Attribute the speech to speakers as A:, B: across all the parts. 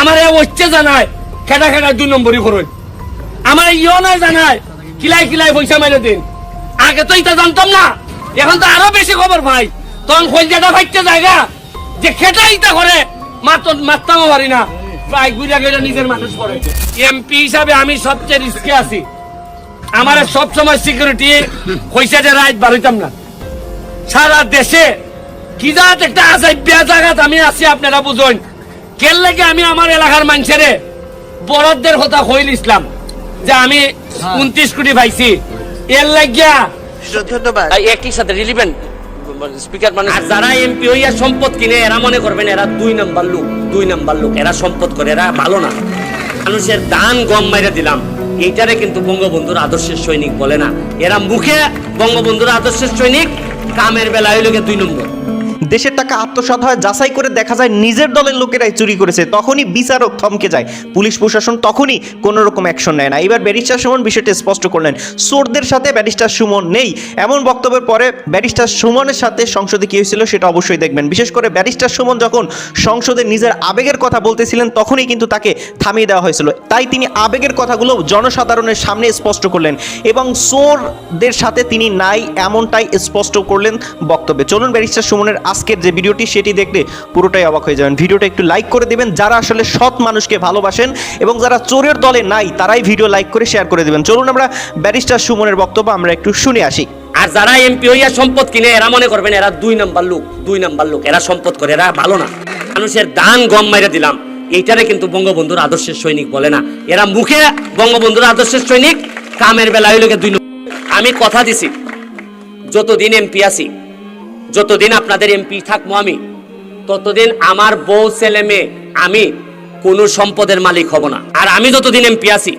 A: আমার হচ্ছে জানায় খেটা খেটা 2 নম্বরই করুন, আমার ইও নাই জানায় কিলাই কিলাই পয়সা মাইলে দিন। আগে তো এটা জানতাম না, এখন তো আরো বেশি খবর ভাই। তখন খোঁজাটা ভাইতে জায়গা যে খেটা ইটা করে মারতামও পারি না, প্রায় ঘুরে গেলে নিজের মানুষ পড়ে। এমপি হিসাবে আমি সবচেয়ে রিস্কে আছি। আমার সবসময় সিকিউরিটি পয়সা যে রাইট বাড়িতাম না। সারা দেশে কি জাত একটা আজাইব্যা জায়গাত আমি আছি, আপনারা বুঝুন। কেন লাগে আমি আমার এলাকার মানুষের বড়দের কথা কইল ইসলাম যে আমি 29 কোটি পাইছি, এর লাগিয়া
B: ধন্যবাদ।
A: একই সাথে রিলিভেন্ট স্পিকার মানে যারা এমপি হইয়া সম্পদ কিনে এরা মনে করবেন এরা 2 নাম্বার লোক, 2 নাম্বার লোক, এরা সম্পদ করে, এরা ভালো না। মানুষের দান গম মাইরা দিলাম, এইটারে কিন্তু বঙ্গবন্ধুর আদর্শের সৈনিক বলে না। এরা মুখে বঙ্গবন্ধুর আদর্শের সৈনিক, কামের বেলা হইল 2 নম্বর।
C: দেশের টাকা আত্মসাৎ হয়, যাচাই করে দেখা যায় নিজের দলের লোকেরাই চুরি করেছে, তখনই বিচারক থমকে যায়, পুলিশ প্রশাসন তখনই কোনো রকম অ্যাকশন নেয় না। এবার ব্যারিস্টার সুমন বিষয়টি স্পষ্ট করলেন, চোরদের সাথে ব্যারিস্টার সুমন নেই। এমন বক্তব্যের পরে ব্যারিস্টার সুমনের সাথে সংসদে কী হয়েছিল সেটা অবশ্যই দেখবেন। বিশেষ করে ব্যারিস্টার সুমন যখন সংসদে নিজের আবেগের কথা বলতেছিলেন তখনই কিন্তু তাকে থামিয়ে দেওয়া হয়েছিল। তাই তিনি আবেগের কথাগুলো জনসাধারণের সামনে স্পষ্ট করলেন এবং চোরদের সাথে তিনি নাই এমনটাই স্পষ্ট করলেন বক্তব্যে। চলুন ব্যারিস্টার সুমনের আজকের যে ভিডিওটি সেটি দেখলে পুরোটাই অবাক হয়ে যাবেন। ভিডিওটা একটু লাইক করে দিবেন, যারা আসলে সৎ মানুষকে ভালোবাসেন এবং যারা চোরের দলে নাই তারাই ভিডিও লাইক করে শেয়ার করে দিবেন। চলুন আমরা ব্যারিস্টার সুমনের বক্তব্য আমরা একটু শুনে আসি।
A: আর যারা এমপি হইয়া সম্পদ কিনে এরা মনে করবেন এরা 2 নাম্বার লোক, 2 নাম্বার লোক, এরা সম্পদ করে, এরা ভালো না। মানুষের দান গম মাইরা দিলাম, এইটারে কিন্তু বঙ্গবন্ধুর আদর্শের সৈনিক বলে না। এরা মুখে বঙ্গবন্ধুর আদর্শের সৈনিক, কামের বেলা হইল 2 নম্বর। আমি কথা দিছি যতদিন এমপি আছি, যতদিন আপনাদের এমপি থাকবো আমি, ততদিন আমার বউ ছেলে মেয়ে আমি কোনো সম্পদের মালিক হব না। আর আমি যতদিন এমপি আছি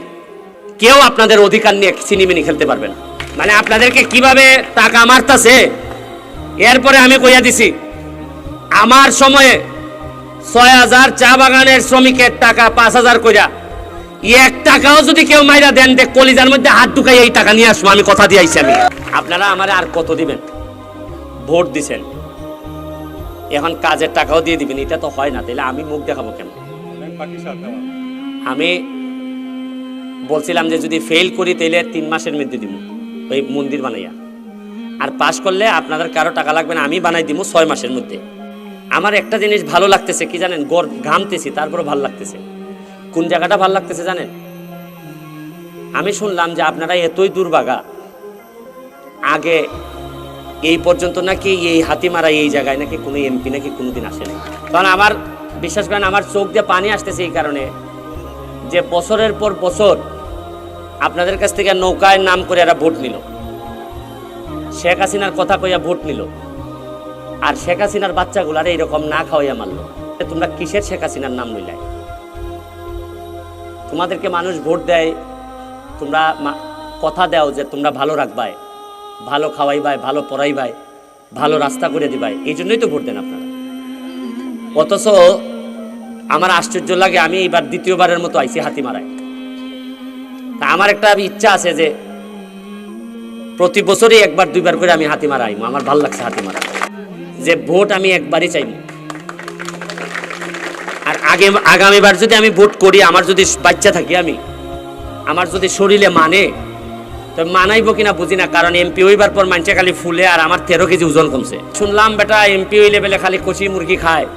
A: কেউ আপনাদের অধিকার নিয়ে সিনেমিনি খেলতে পারবে না। মানে আপনাদেরকে কিভাবে টাকা মারতাছে, এরপরে আমি কইয়া দিছি আমার সময়ে 6000 চা বাগানের শ্রমিকের টাকা 5000 কইরা 1 টাকাও যদি কেউ মাইরা দেন দেখ কলিজার মধ্যে হাত ঢুকাই এই টাকা নিয়ে আসবো, আমি কথা দিয়েছি। আমি আপনারা আমারে আর কত দিবেন? ভোট দিছেন, এখন কাজের টাকাও দিয়ে দিবেন, এটা তো হয় না। তাহলে আমি মুখ দেখাবো কেন? আমি বলছিলাম যে যদি ফেল করি তাহলে 3 মাসের মধ্যে দিব ওই মন্দির বানাইয়া, আর পাস করলে আপনাদের কারো টাকা লাগবে না, আমি বানাই দিব 6 মাসের মধ্যে। আমার একটা জিনিস ভালো লাগতেছে কি জানেন, ঘামতেছি তারপরে ভালো লাগতেছে। কোন জায়গাটা ভালো লাগতেছে জানেন? আমি শুনলাম যে আপনারা এতই দুর্ভাগা, আগে এই পর্যন্ত নাকি এই হাতিমারা এই জায়গায় নাকি কোনো এমপি নাকি কোনোদিন আসে না। কারণ আমার বিশ্বাস করেন আমার চোখ দিয়ে পানি আসতেছে এই কারণে যে বছরের পর বছর আপনাদের কাছ থেকে নৌকায় নাম করে এরা ভোট নিল, শেখ হাসিনার কথা কইয়া ভোট নিল, আর শেখ হাসিনার বাচ্চাগুলার এইরকম না খাওয়াইয়া মারলো। তোমরা কিসের শেখ হাসিনার নাম লইলাই? তোমাদেরকে মানুষ ভোট দেয়, তোমরা কথা দাও যে তোমরা ভালো রাখবাই, ভালো খাওয়াইবাই, ভালো পড়াইবাই, ভালো রাস্তা করে দিবাই, এই জন্যই তো ভোট দেন আপনারা। অথচ আমার আশ্চর্য লাগে, আমি এবার 2য়বারের মতো আইছি হাতিমারায়। তা আমার একটা ইচ্ছা আছে যে প্রতি বছরই 1-2বার করে আমি হাতিমারা আইমু। আমার ভালো লাগছে হাতিমারা, যে ভোট আমি একবারই চাইমু। আর আগামীবার যদি আমি ভোট করি, আমার যদি বাচ্চা থাকি, আমি আমার যদি শরীরে মানে, তো মানাইবো কিনা বুঝি না। কারণ এমপি হইবার পর মানুষে খালি ফুলে, আর আমার 13 কেজি ওজন কমছে। শুনলাম বেটা এমপি হইলে বেলে খালি কচি মুরগি খায়,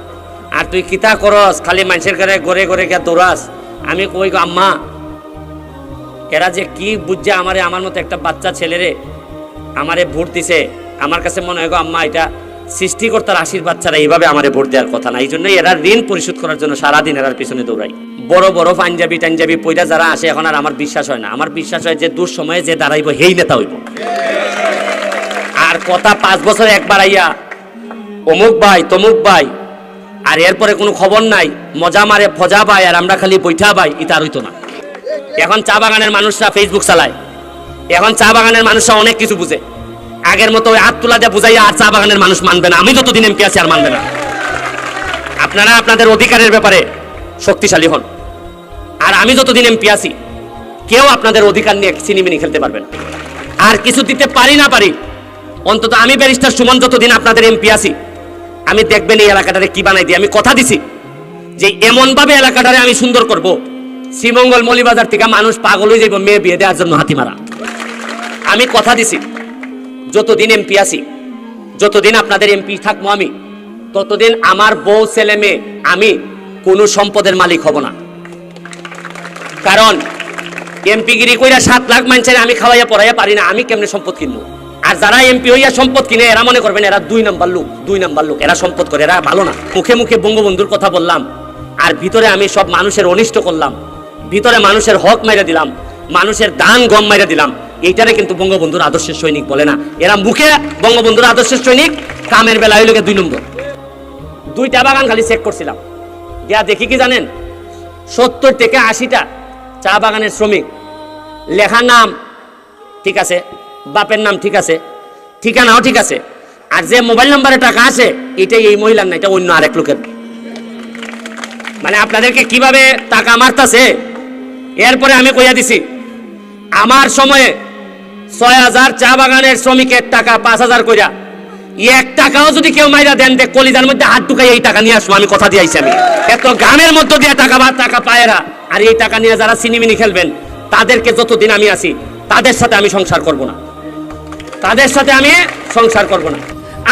A: আর তুই কিতা করস, খালি মানুষের ঘরে ঘরে ঘরে গিয়া দৌড়াস। আমি কই গো আম্মা, এরা যে কি বুঝছে আমারে, আমার মতো একটা বাচ্চা ছেলেরে আমারে ভোট দিছে। আমার কাছে মনে হয় গো আম্মা, এটা সৃষ্টিকর্তার আশীর্বাদ ছাড়া এইভাবে আমারে ভোট দেওয়ার কথা না। এই জন্যই এরা ঋণ পরিশোধ করার জন্য সারাদিন এরার পিছনে দৌড়াই। বড় বড় পাঞ্জাবি টাঞ্জাবি পয়রা যারা আসে, এখন আর আমার বিশ্বাস হয় না। আমার বিশ্বাস হয় যে দুঃসময়ে যে দাঁড়াইব হেই নেতা হইব। আর কথা 5 বছরে একবার আইয়া অমুক ভাই তমুক ভাই, আর এরপরে কোনো খবর নাই, মজা মারে ফজা ভাই, আর আমরা খালি বৈঠা ভাই, এটা আর হইতো না। এখন চা বাগানের মানুষরা ফেসবুক চালায়, এখন চা বাগানের মানুষরা অনেক কিছু বুঝে। আগের মতো ওই হাত তোলা দিয়ে বুঝাইয়া আর চা বাগানের মানুষ মানবে না। আমি যতদিন এমপি আছি আর মানবে না। আপনারা আপনাদের অধিকারের ব্যাপারে শক্তিশালী হন, আর আমি যতদিন এমপি আছি কেউ আপনাদের অধিকার নিয়ে সিনেমিনি খেলতে পারবে না। আর কিছু দিতে পারি না পারি, অন্তত আমি ব্যারিস্টার সুমন যতদিন আপনাদের এমপি আছি, আমি দেখবেন এই এলাকাটারে কি বানাই দিই। আমি কথা দিছি যে এমন ভাবে এলাকাটারে আমি সুন্দর করব, শ্রীমঙ্গল মলিবাজার থেকে মানুষ পাগল হয়ে যাইব মেয়ে বিয়ে দেওয়ার জন্য হাতিমারা। আমি কথা দিছি, যতদিন এমপি আছি, যতদিন আপনাদের এমপি থাকবো আমি, ততদিন আমার বউ ছেলে মেয়ে আমি কোনো সম্পদের মালিক হব না। কারণ এমপিগিরি কইরা 7 লাখ মানুষের আমি খাওয়াইয়া পড়াইয়া পারি না, আমি কেমনে সম্পদ কিনবো? আর যারা এমপি হইয়া সম্পদ কিনে এরা মনে করবেন এরা 2 নাম্বার লোক, 2 নাম্বার লোক, এরা সম্পদ করে, এরা ভালো না। মুখে মুখে বঙ্গবন্ধুর কথা বললাম, আর ভিতরে আমি সব মানুষের অনিষ্ট করলাম, ভিতরে মানুষের হক মাইরা দিলাম, মানুষের দান গম মাইরা দিলাম। এইটারে কিন্তু বঙ্গবন্ধুর আদর্শের সৈনিক বলে না। এরা মুখে বঙ্গবন্ধুর আদর্শের সৈনিক, কামের বেলা হইল 2 নম্বর। 2টা বাগান খালি চেক করছিলাম, গিয়া দেখি কি জানেন, 70 থেকে 80টা চা বাগানের শ্রমিক, লেখার নাম ঠিক আছে, বাপের নাম ঠিক আছে, ঠিকানাও ঠিক আছে, আর যে মোবাইল নাম্বারে টাকা আছে এটাই এই মহিলার না, এটা অন্য আরেক লোকের। মানে আপনাদেরকে কিভাবে টাকা মারতাছে। এরপরে আমি কইয়া দিছি, আমার সময়ে 6000 চা বাগানের শ্রমিকের টাকা 5000 কইরা, 1 টাকাও যদি কেউ মাইরা দেন দে কলিজার মধ্যে হাত ঢুকাই এই টাকা নিয়ে আসবো, আমি কথা দিয়ে আইছি। আমি এত গ্রামের মধ্যে দিয়ে টাকা পায়রা, আর এই টাকা নিয়ে যারা সিনেমিনি খেলবেন তাদেরকে যতদিন আমি আছি তাদের সাথে আমি সংসার করব না, তাদের সাথে আমি সংসার করব না।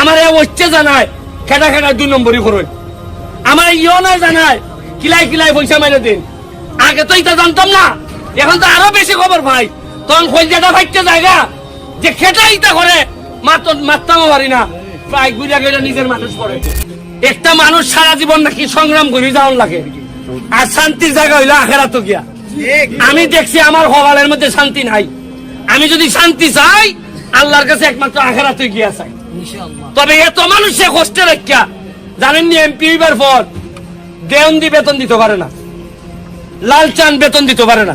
A: আমার হচ্ছে জানায় খেটা খেটা 2 নম্বরই করুন, আমার ইও না জানায় কিলাই কিলাই পয়সা মেরে দিন। আগে তো এটা জানতাম না, এখন তো আরো বেশি খবর ভাই। তখন খোঁজাটা ভাইতে জায়গা যে খেটা ইটা করে মারতামও পারি না, প্রায় গুজা গেলে নিজের মানুষ করে। একটা মানুষ সারা জীবন নাকি সংগ্রাম করে যাওয়ার লাগে, আর শান্তির জায়গা হইলো আখেরাতে গিয়া। আমি দেখছি আমার হওয়ালের মধ্যে শান্তি নাই। আমি যদি শান্তি চাই আল্লাহর কাছে একমাত্র আখেরাতে গিয়া চাই। তবে এত মানুষে কষ্টে রাখিয়া জানেন নি, এমপি হইবার পর দেওন্দি বেতন দিতে পারে না, লালচান বেতন দিতে পারে না,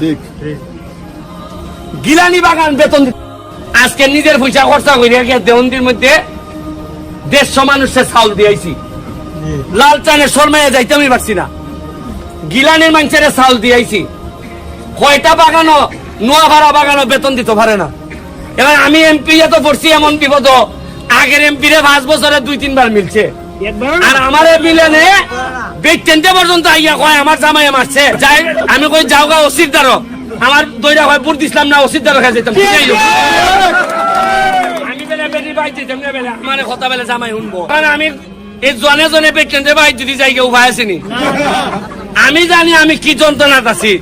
A: গিলানি বাগান বেতন দিতে। আজকে নিজের পয়সা খরচা করিয়া গিয়া দেওন্দির মধ্যে 150 মানুষের চাউল দিয়েছি, লালচানের শর্মায় যাইতে আমি পারছি না, গিলানির মানুষের চাউল দিয়েছি। কয়টা বাগানও নোয়াভাড়া বাগানও বেতন দিতে পারে না। এবার আমি এমপি এত পড়ছি এমন বিপদ, আগের এমপি রে 5 বছরে 2-3 বার মিলছে, আর আমার মিলেনে বেটেনতে পর্যন্ত আইয়া কয় আমার জামাই মারছে। যাই আমি কই যাও গা ওসির দ্বারো, আমার দইরা হয় বুট দিছিলাম না, ওসির দ্বারো খাই যেতাম। আমি বেলা বেরি বাই যেতাম না, বেলা আমার কথা বেলা জামাই শুনবো। কারণ আমি এই জনে জনে বেটেনতে বাই যদি যাই কেউ উপায় আসেনি। আমি জানি আমি কি যন্ত্রণাত আছি।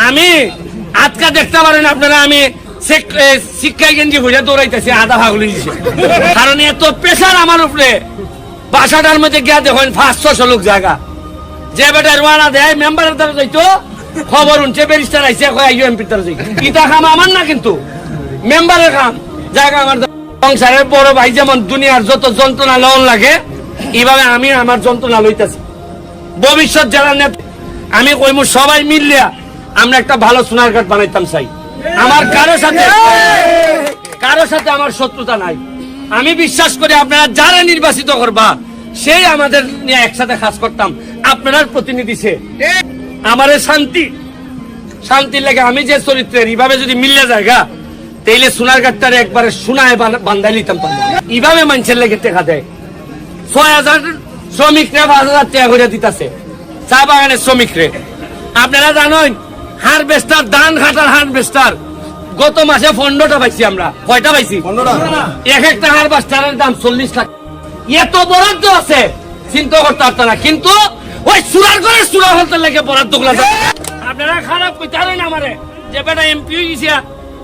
A: আমি আজকা দেখতে পারেন আপনারা, আমি শিক্ষা গেঞ্জি ভুলে দৌড়াইতেছি, আধা ভাগ লিখছে। কারণ এত প্রেশার আমার উপরে। বাসাটার মধ্যে গিয়া দেখেন 500 লোক জায়গা, যে বেটা রোয়ানা দেয় মেম্বারের দ্বারা যাইতো, খবর উনছে ব্যারিস্টার আইসে কয় আইও এমপির দ্বারা যাই। ইটা কাম আমার না, কিন্তু মেম্বারের কাম। জায়গা আমার সংসারের বড় ভাই যেমন দুনিয়ার যত যন্ত্রণা লওন লাগে, এইভাবে আমি আমার যন্ত্রণা লইতেছি। ভবিষ্যৎ যারা নেতা আমি কইমু সবাই মিললিয়া আমরা একটা ভালো সোনার ঘাট বানাইতাম চাই। আমার কারো সাথে আমার শত্রুতা নাই। আমি বিশ্বাস করি আপনারা যারা নির্বাচিত করবা সেই আমাদের নিয়ে একসাথে কাজ করতাম। আপনার প্রতিনিধি সে আমার শান্তির লাগে আমি যে চরিত্রের এইভাবে যদি মিললে জায়গা, তাইলে সোনার ঘাটটারে একবারে সোনায় বান্ধাই লিতাম। এইভাবে মানুষের লেগে টেকা দেয়। 6000 শ্রমিকরা 5000 টাকা করে দিতেছে চা বাগানের শ্রমিকরে। আপনারা জানেন হারভেস্টার, ধান কাটার হারভেস্টার গত মাসে 15টা পাইছি আমরা। কয়টা পাইছি? 15টা। এক একটা হারভেস্টারের দাম 40 লাখ। এত বরাদ্দ আছে চিন্তা করতে পারত না, কিন্তু ওই সুরার করে সুরা হলতে লেগে বরাদ্দ গুলা। আপনারা খারাপ কইতারেন আমারে যে বেটা এমপি হইছে,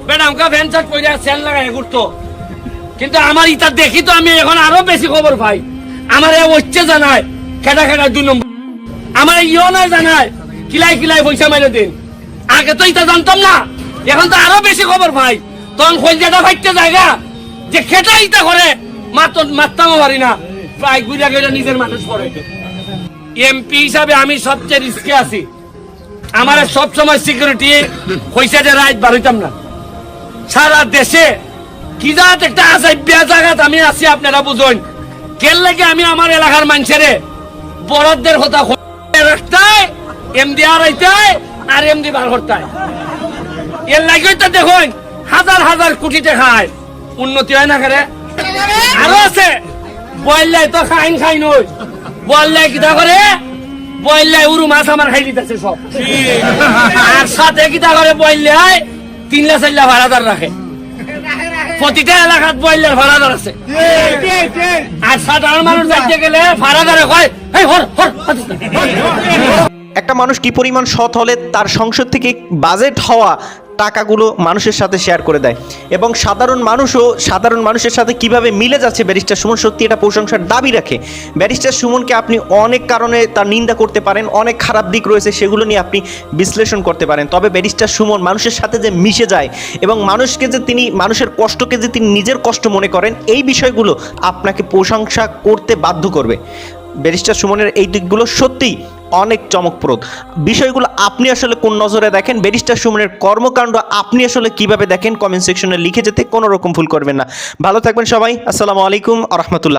A: বেটা আমকা ভেঞ্চার কইরা সেল লাগায় ঘুরতো। কিন্তু আমার ইটা দেখি তো আমি এখন আরো বেশি খবর পাই। আমার হচ্ছে জানায় খেটা খেটা 2 নম্বর, আমার ইও না জানায় কিলাই কিলাই পয়সা মেরে দিন। আগে তো এটা জানতাম না, এখন তো আরো বেশি খবর পাই। তখন খোঁজাটা ভাইতে জায়গা যে খেটা ইটা করে মারতামও পারি না, প্রায় গুজা গেলে নিজের মানুষ করে। এমপি হিসাবে আমি সবচেয়ে রিস্কে আছি। আমার সবসময় সিকিউরিটি হইছে যে রাত বার হইতাম না। সারা দেশে কি জাত একটা আসাইব্যা জায়গাত আমি আছি, আপনারা বুঝুন। কেন লাগে আমি আমার এলাকার মানুষের বরাদ্দের কথা রাখতায়, এমডি আড়াইতায় আর এমডি বার করতায়। এর লাগে তো দেখুন হাজার হাজার কোটি টাকায় উন্নতি হয় না করে। আরো আছে বললে তো খাইন নই, বললে কিটা করে বইলে উরু মাছ আমার খাই দিতেছে সব আর সাথে কিতা করে বইলে 3-4 ভাড়াদার রাখে প্রতিটা এলাকাত বইলের ভাড়াদার আছে আর সাধারণ মানুষ যাইতে গেলে ভাড়াদারে কয় এই হর হর
C: একটা মানুষ কি পরিমাণ সৎ হলে তার সংসদ থেকে বাজেট হওয়া টাকাগুলো মানুষের সাথে শেয়ার করে দেয় এবং সাধারণ মানুষের সাথে কিভাবে মিলে যাচ্ছে ব্যারিস্টার সুমন সত্যি এটা প্রশংসার দাবি রাখে। ব্যারিস্টার সুমনকে আপনি অনেক কারণে তার নিন্দা করতে পারেন, অনেক খারাপ দিক রয়েছে সেগুলো নিয়ে আপনি বিশ্লেষণ করতে পারেন, তবে ব্যারিস্টার সুমন মানুষের সাথে যে মিশে যায় এবং মানুষের কষ্টকে যে তিনি নিজের কষ্ট মনে করেন, এই বিষয়গুলো আপনাকে প্রশংসা করতে বাধ্য করবে। ব্যারিস্টার সুমনের এই দিকগুলো সত্যিই অনেক চমকপ্রদ। বিষয়গুলো আপনি আসলে কোন নজরে দেখেন, ব্যারিস্টার সুমনের কর্মকাণ্ড আপনি আসলে কিভাবে দেখেন, কমেন্ট সেকশনে লিখে যেতে কোনো রকম ভুল করবেন না। ভালো থাকবেন সবাই। আসসালামু আলাইকুম আ রহমতুল্লাহ।